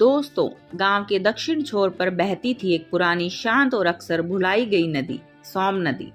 दोस्तों, गांव के दक्षिण छोर पर बहती थी एक पुरानी शांत और अक्सर भुलाई गई नदी, सोम नदी।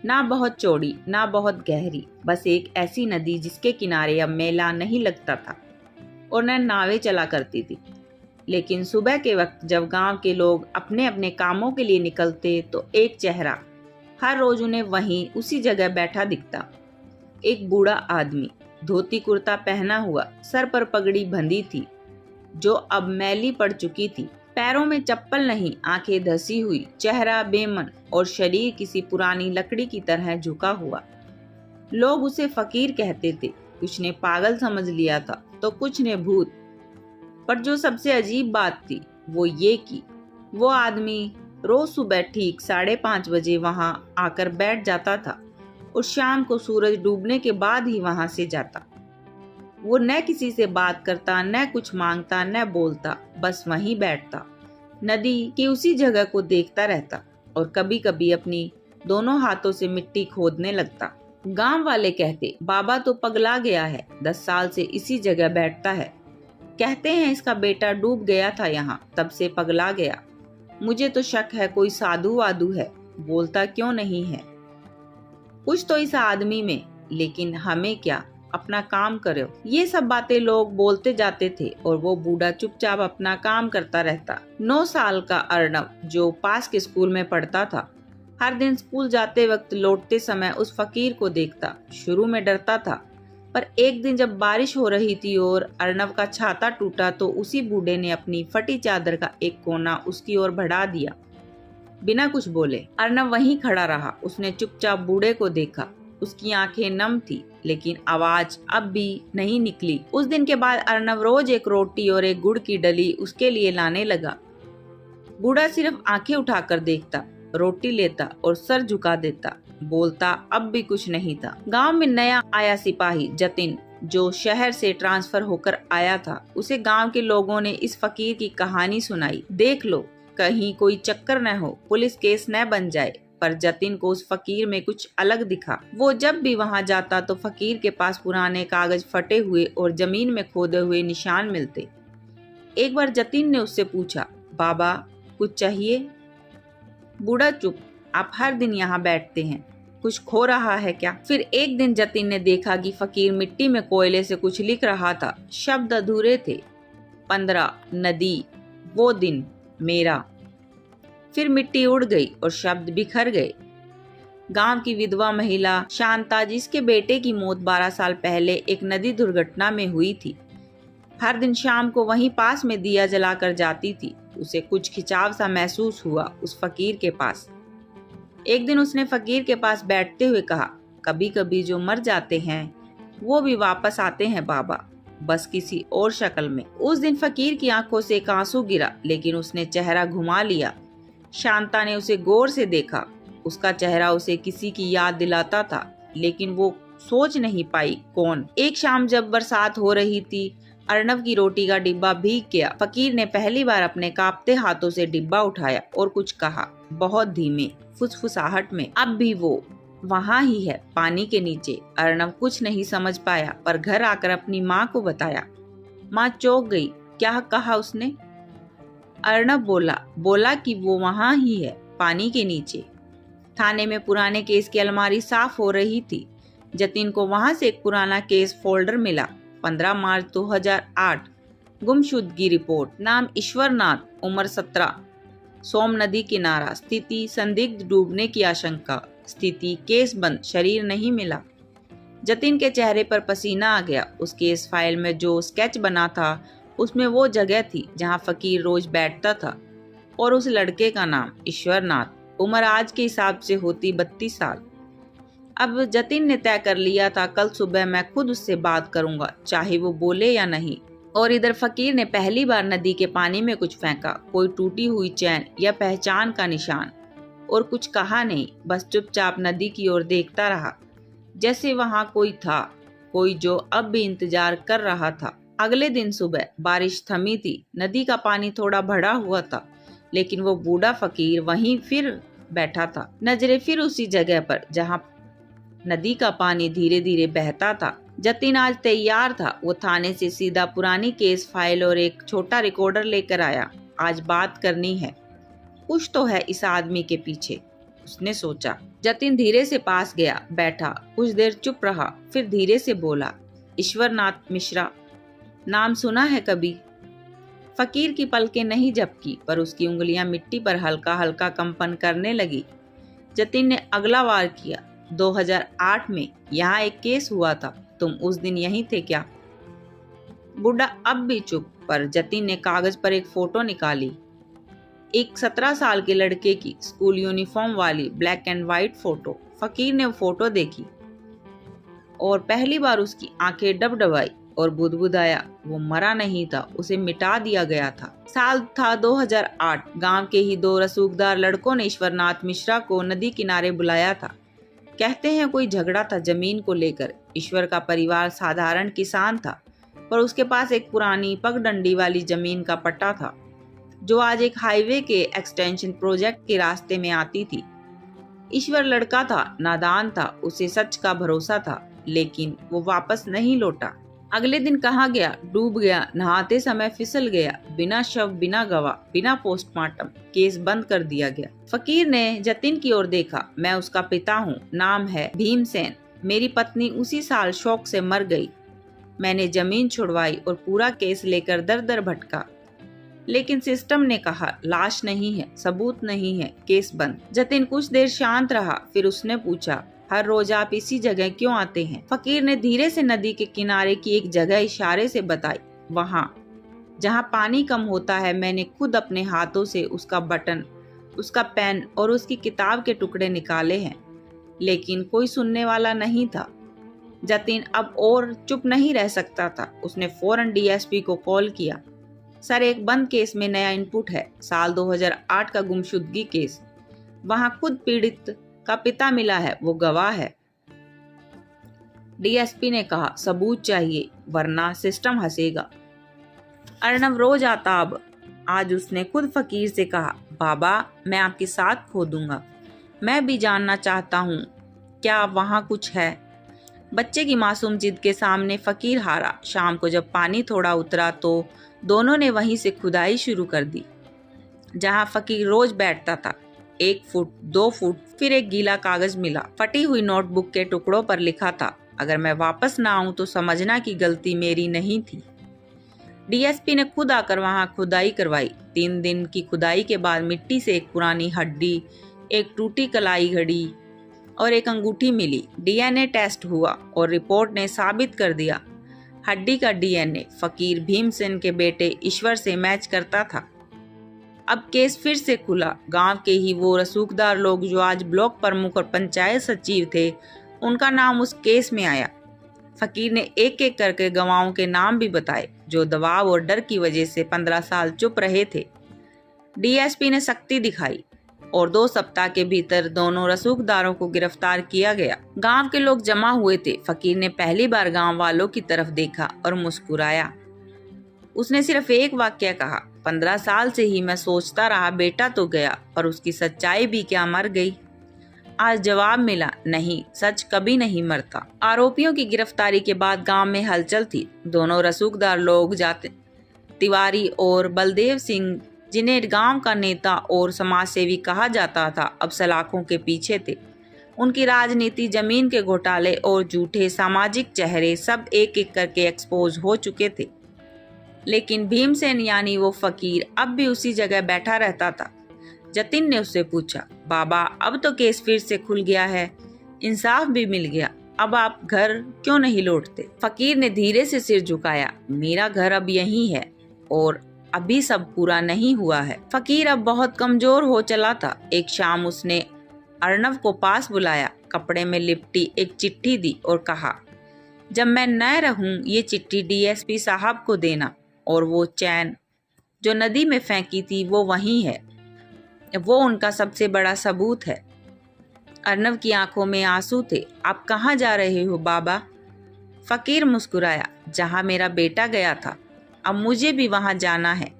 ना बहुत चौड़ी, ना बहुत गहरी, बस एक ऐसी नदी जिसके किनारे अब मेला नहीं लगता था और न नावें चला करती थी। लेकिन सुबह के वक्त जब गांव के लोग अपने अपने कामों के लिए निकलते तो एक चेहरा हर रोज उन्हें वहीं उसी जगह बैठा दिखता। एक बूढ़ा आदमी, धोती कुर्ता पहना हुआ, सर पर पगड़ी बंधी थी जो अब मैली पड़ चुकी थी। पैरों में चप्पल नहीं, आंखें धसी हुई, चेहरा बेमन और शरीर किसी पुरानी लकड़ी की तरह झुका हुआ। लोग उसे फकीर कहते थे। कुछ ने पागल समझ लिया था तो कुछ ने भूत। पर जो सबसे अजीब बात थी वो ये कि वो आदमी रोज सुबह ठीक 5:30 बजे वहां आकर बैठ जाता था और शाम को सूरज डूबने के बाद ही वहां से जाता। वो न किसी से बात करता, न कुछ मांगता, न बोलता, बस वहीं बैठता, नदी की उसी जगह को देखता रहता और कभी कभी अपनी दोनों हाथों से मिट्टी खोदने लगता। गांव वाले कहते, बाबा तो पगला गया है, 10 साल से इसी जगह बैठता है। कहते हैं इसका बेटा डूब गया था यहाँ, तब से पगला गया। मुझे तो शक है कोई साधु वाधु है, बोलता क्यों नहीं है। कुछ तो इस आदमी में, लेकिन हमें क्या, अपना काम करो। ये सब बातें लोग बोलते जाते थे और वो बूढ़ा चुपचाप अपना काम करता रहता। 9 साल का अर्नब, जो पास के स्कूल में पढ़ता था, हर दिन स्कूल जाते वक्त लौटते समय उस फकीर को देखता। शुरू में डरता था, पर एक दिन जब बारिश हो रही थी और अर्नब का छाता टूटा तो उसी बूढ़े ने अपनी फटी चादर का एक कोना उसकी ओर बढ़ा दिया। बिना कुछ बोले अर्नब वहीं खड़ा रहा। उसने चुपचाप बूढ़े को देखा। उसकी आंखें नम थी, लेकिन आवाज अब भी नहीं निकली। उस दिन के बाद अर्नब रोज एक रोटी और एक गुड़ की डली उसके लिए लाने लगा। बूढ़ा सिर्फ आंखें उठाकर देखता, रोटी लेता और सर झुका देता, बोलता अब भी कुछ नहीं था। गांव में नया आया सिपाही जतिन, जो शहर से ट्रांसफर होकर आया था, उसे गांव के लोगों ने इस फकीर की कहानी सुनाई। देख लो, कहीं कोई चक्कर न हो, पुलिस केस न बन जाए। पर जतिन को उस फकीर में कुछ अलग दिखा। वो जब भी वहां जाता तो फकीर के पास पुराने कागज फटे हुए और जमीन में खोदे हुए निशान मिलते। एक बार जतिन ने उससे पूछा, बाबा कुछ चाहिए? बूढ़ा चुप। आप हर दिन यहाँ बैठते हैं, कुछ खो रहा है क्या? फिर एक दिन जतिन ने देखा कि फकीर मिट्टी में कोयले से कुछ लिख रहा था। शब्द अधूरे थे। 15 नदी, वो दिन मेरा। फिर मिट्टी उड़ गई और शब्द बिखर गए। गांव की विधवा महिला शांता, जिसके बेटे की मौत 12 साल पहले एक नदी दुर्घटना में हुई थी, हर दिन शाम को वहीं पास में दिया जलाकर जाती थी। उसे कुछ खिंचाव सा महसूस हुआ उस फकीर के पास। एक दिन उसने फकीर के पास बैठते हुए कहा, कभी कभी जो मर जाते हैं वो भी वापस आते हैं बाबा, बस किसी और शक्ल में। उस दिन फकीर की आंखों से एक आंसू गिरा, लेकिन उसने चेहरा घुमा लिया। शांता ने उसे गौर से देखा। उसका चेहरा उसे किसी की याद दिलाता था, लेकिन वो सोच नहीं पाई कौन। एक शाम जब बरसात हो रही थी, अर्नब की रोटी का डिब्बा भीग गया। फकीर ने पहली बार अपने कांपते हाथों से डिब्बा उठाया और कुछ कहा, बहुत धीमे फुसफुसाहट में। अब भी वो वहाँ ही है, पानी के नीचे। अर्नब कुछ नहीं समझ पाया, पर घर आकर अपनी माँ को बताया। माँ चौंक गई। क्या कहा उसने? अर्नब बोला कि वो वहाँ ही है, पानी के नीचे। थाने में पुराने केस की अलमारी साफ हो रही थी। जतिन को वहाँ से एक पुराना केस फोल्डर मिला। 15 मार्च 2008, गुमशुदगी रिपोर्ट। नाम ईश्वरनाथ, उम्र 17, सोम नदी किनारा, स्थिति संदिग्ध डूबने की आशंका, स्थिति केस बंद, शरीर नहीं मिला। जतिन के चेहरे पर पसीना आ गया। उस केस फाइल में जो स्केच बना था उसमें वो जगह थी जहाँ फकीर रोज बैठता था और उस लड़के का नाम ईश्वरनाथ। उम्र आज के हिसाब से होती 32 साल। अब जतिन ने तय कर लिया था, कल सुबह मैं खुद उससे बात करूंगा, चाहे वो बोले या नहीं। और इधर फकीर ने पहली बार नदी के पानी में कुछ फेंका, कोई टूटी हुई चैन या पहचान का निशान, और कुछ कहा नहीं, बस चुपचाप नदी की ओर देखता रहा, जैसे वहां कोई था, कोई जो अब भी इंतजार कर रहा था। अगले दिन सुबह बारिश थमी थी। नदी का पानी थोड़ा बढ़ा हुआ था, लेकिन वो बूढ़ा फकीर वहीं फिर बैठा था। नजरें फिर उसी जगह पर जहां नदी का पानी धीरे धीरे बहता था। जतिन आज तैयार था। वो थाने से सीधा पुरानी केस फाइल और एक छोटा रिकॉर्डर लेकर आया। आज बात करनी है। कुछ तो है इस आदमी के पीछे, उसने सोचा। जतिन धीरे से पास गया, बैठा, कुछ देर चुप रहा, फिर धीरे से बोला, ईश्वरनाथ मिश्रा, नाम सुना है कभी? फकीर की पलकें नहीं झपकी, पर उसकी उंगलियां मिट्टी पर हल्का हल्का कंपन करने लगी। जतिन ने अगला वार किया, 2008 में यहाँ एक केस हुआ था, तुम उस दिन यहीं थे क्या? बुढ़ा अब भी चुप, पर जतिन ने कागज पर एक फोटो निकाली, एक 17 साल के लड़के की स्कूल यूनिफॉर्म वाली ब्लैक एंड व्हाइट फोटो। फकीर ने फोटो देखी और पहली बार उसकी आंखें डबडबाई और बुदबुदाया। वो मरा नहीं था, उसे मिटा दिया गया था। साल था 2008। गांव के ही दो रसूखदार लड़कों ने ईश्वरनाथ मिश्रा को नदी किनारे बुलाया था। कहते हैं कोई झगड़ा था जमीन को लेकर। ईश्वर का परिवार साधारण किसान था, पर उसके पास एक पुरानी पगडंडी वाली जमीन का पट्टा था, जो आज एक हाईवे के एक्सटेंशन प्रोजेक्ट के रास्ते में आती थी। ईश्वर लड़का था, नादान था, उसे सच का भरोसा था, लेकिन वो वापस नहीं लौटा। अगले दिन कहाँ गया? डूब गया, नहाते समय फिसल गया, बिना शव, बिना गवाह, बिना पोस्टमार्टम, केस बंद कर दिया गया। फकीर ने जतिन की ओर देखा। मैं उसका पिता हूँ, नाम है भीमसेन। मेरी पत्नी उसी साल शौक से मर गई। मैंने जमीन छुड़वाई और पूरा केस लेकर दर दर भटका, लेकिन सिस्टम ने कहा लाश नहीं है, सबूत नहीं है, केस बंद। जतिन कुछ देर शांत रहा, फिर उसने पूछा, हर रोज आप इसी जगह क्यों आते हैं? फकीर ने धीरे से नदी के किनारे की एक जगह इशारे से बताई। वहाँ जहाँ पानी कम होता है, मैंने खुद अपने हाथों से उसका बटन, उसका पेन और उसकी किताब के टुकड़े निकाले हैं, लेकिन कोई सुनने वाला नहीं था। जतिन अब और चुप नहीं रह सकता था। उसने फौरन डीएसपी को कॉल किया। सर, एक बंद केस में नया इनपुट है, साल 2008 का गुमशुदगी केस। वहाँ खुद पीड़ित का पिता मिला है, वो गवाह है। डीएसपी ने कहा, सबूत चाहिए वरना सिस्टम हंसेगा। अर्णव रोज आता अब। आज उसने खुद फकीर से कहा, बाबा मैं आपके साथ खो दूंगा, मैं भी जानना चाहता हूँ क्या वहाँ कुछ है। बच्चे की मासूम जिद के सामने फकीर हारा। शाम को जब पानी थोड़ा उतरा तो दोनों ने वहीं से खुदाई शुरू कर दी, जहाँ फकीर रोज बैठता था। 1 फुट, 2 फुट, फिर एक गीला कागज मिला। फटी हुई नोटबुक के टुकड़ों पर लिखा था, अगर मैं वापस ना आऊं तो समझना कि गलती मेरी नहीं थी। डीएसपी ने खुद आकर वहां खुदाई करवाई। 3 दिन की खुदाई के बाद मिट्टी से एक पुरानी हड्डी, एक टूटी कलाई घड़ी और एक अंगूठी मिली। डीएनए टेस्ट हुआ और रिपोर्ट ने साबित कर दिया, हड्डी का डीएनए फकीर भीमसेन के बेटे ईश्वर से मैच करता था। अब केस फिर से खुला। गांव के ही वो रसूखदार लोग जो आज ब्लॉक प्रमुख और पंचायत सचिव थे, उनका नाम उस केस में आया। फकीर ने एक एक करके गवाहों के नाम भी बताए, जो दबाव और डर की वजह से 15 साल चुप रहे थे। डीएसपी ने सख्ती दिखाई और 2 सप्ताह के भीतर दोनों रसूखदारों को गिरफ्तार किया गया। गांव के लोग जमा हुए थे। फकीर ने पहली बार गांव वालों की तरफ देखा और मुस्कुराया। उसने सिर्फ एक वाक्य कहा, 15 साल से ही मैं सोचता रहा बेटा तो गया, पर उसकी सच्चाई भी क्या मर गई? आज जवाब मिला, नहीं, सच कभी नहीं मरता। आरोपियों की गिरफ्तारी के बाद गांव में हलचल थी। दोनों रसूखदार लोग जाते तिवारी और बलदेव सिंह, जिन्हें गांव का नेता और समाजसेवी कहा जाता था, अब सलाखों के पीछे थे। उनकी राजनीति, जमीन के घोटाले और झूठे सामाजिक चेहरे सब एक एक करके एक्सपोज हो चुके थे। लेकिन भीमसेन यानी वो फकीर अब भी उसी जगह बैठा रहता था। जतिन ने उससे पूछा, बाबा अब तो केस फिर से खुल गया है, इंसाफ भी मिल गया, अब आप घर क्यों नहीं लौटते? फकीर ने धीरे से सिर झुकाया, मेरा घर अब यहीं है और अभी सब पूरा नहीं हुआ है। फकीर अब बहुत कमजोर हो चला था। एक शाम उसने अर्णव को पास बुलाया, कपड़े में लिपटी एक चिट्ठी दी और कहा, जब मैं न रहूं ये चिट्ठी डीएसपी साहब को देना, और वो चैन जो नदी में फेंकी थी वो वहीं है, वो उनका सबसे बड़ा सबूत है। अर्णव की आंखों में आंसू थे। आप कहाँ जा रहे हो बाबा? फकीर मुस्कुराया, जहाँ मेरा बेटा गया था अब मुझे भी वहां जाना है,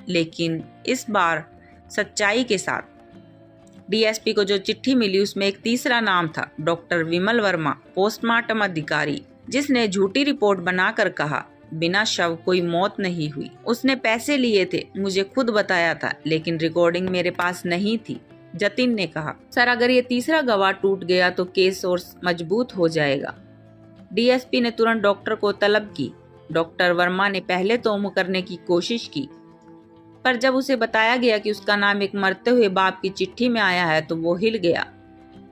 लेकिन इस बार सच्चाई के साथ। डीएसपी को जो चिट्ठी मिली उसमें एक तीसरा नाम था, डॉक्टर विमल वर्मा, पोस्टमार्टम अधिकारी। जिसने झूठी रिपोर्ट बनाकर कहा बिना शव कोई मौत नहीं हुई। उसने पैसे लिए थे, मुझे खुद बताया था, लेकिन रिकॉर्डिंग मेरे पास नहीं थी। जतिन ने कहा, सर अगर ये तीसरा गवाह टूट गया तो केस और मजबूत हो जाएगा। डीएसपी ने तुरंत डॉक्टर को तलब की। डॉक्टर वर्मा ने पहले तो मुकरने की कोशिश की, पर जब उसे बताया गया कि उसका नाम एक मरते हुए बाप की चिट्ठी में आया है तो वो हिल गया।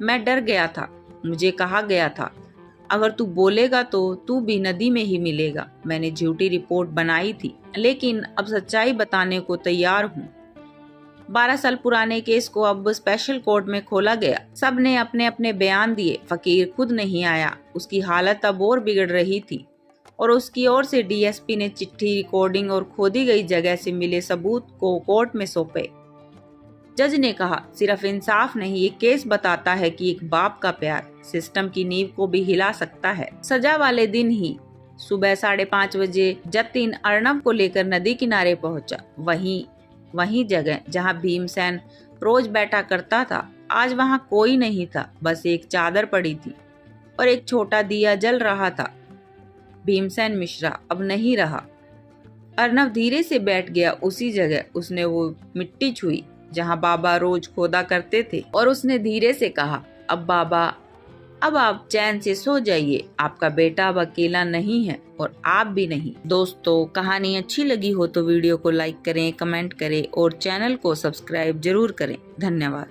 मैं डर गया था। मुझे कहा गया था अगर तू बोलेगा तो तू भी नदी में ही मिलेगा। मैंने झूठी रिपोर्ट बनाई थी, लेकिन अब सच्चाई बताने को तैयार हूँ। 12 साल पुराने केस को अब स्पेशल कोर्ट में खोला गया। सब ने अपने अपने बयान दिए। फकीर खुद नहीं आया, उसकी हालत अब और बिगड़ रही थी और उसकी ओर से डीएसपी ने चिट्ठी, रिकॉर्डिंग और खोदी गई जगह से मिले सबूत को कोर्ट में सौंपे। जज ने कहा, सिर्फ इंसाफ नहीं, ये केस बताता है कि एक बाप का प्यार सिस्टम की नींव को भी हिला सकता है। सजा वाले दिन ही सुबह 5:30 बजे जतिन अर्नब को लेकर नदी किनारे पहुंचा। वही जगह जहां भीमसेन रोज बैठा करता था, आज वहां कोई नहीं था। बस एक चादर पड़ी थी और एक छोटा दिया जल रहा था। भीमसेन मिश्रा अब नहीं रहा। अर्नब धीरे से बैठ गया उसी जगह। उसने वो मिट्टी छुई जहां बाबा रोज खोदा करते थे और उसने धीरे से कहा, अब बाबा, अब आप चैन से सो जाइए। आपका बेटा अब अकेला नहीं है और आप भी नहीं। दोस्तों, कहानी अच्छी लगी हो तो वीडियो को लाइक करें, कमेंट करें और चैनल को सब्सक्राइब जरूर करें। धन्यवाद।